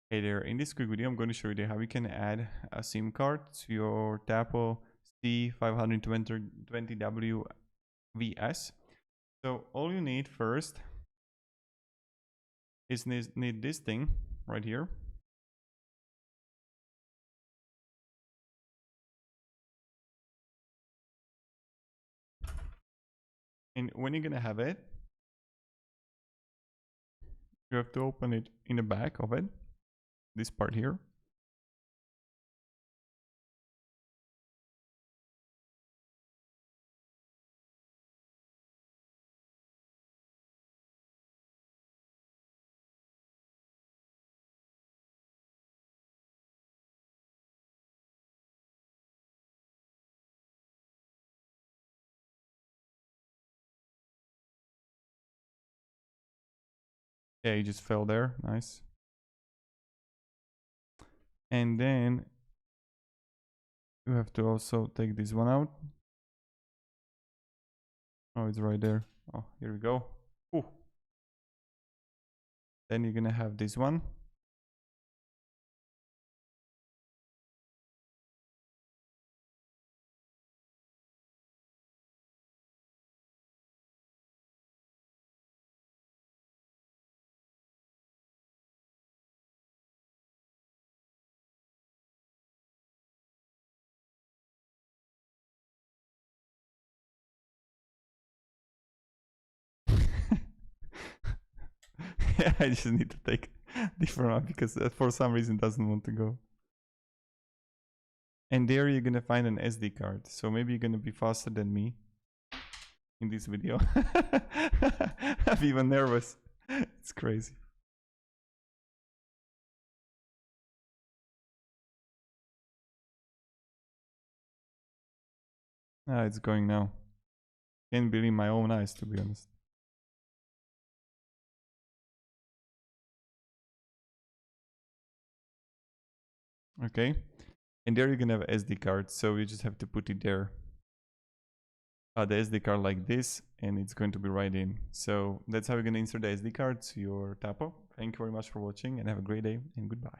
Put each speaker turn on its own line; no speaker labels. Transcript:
Hey there, in this quick video I'm going to show you how you can add a SIM card to your Tapo C520WVS. So all you need first is need this thing right here. And when you're gonna have it, you have to open it in the back of it, this part here. Yeah, you just fell there, nice. And then you have to also take this one out. Oh, it's right there. Oh, here we go. Ooh. Then you're gonna have this one. Yeah, I just need to take different one because for some reason doesn't want to go. And there you're gonna find an SD card. So maybe you're gonna be faster than me in this video. I'm even nervous. It's crazy. Ah, it's going now. Can't believe my own eyes, to be honest. Okay. And there you're gonna have SD card, so you just have to put it there. The SD card like this, and it's going to be right in. So that's how you're gonna insert the SD card to your Tapo. Thank you very much for watching, and have a great day, and goodbye.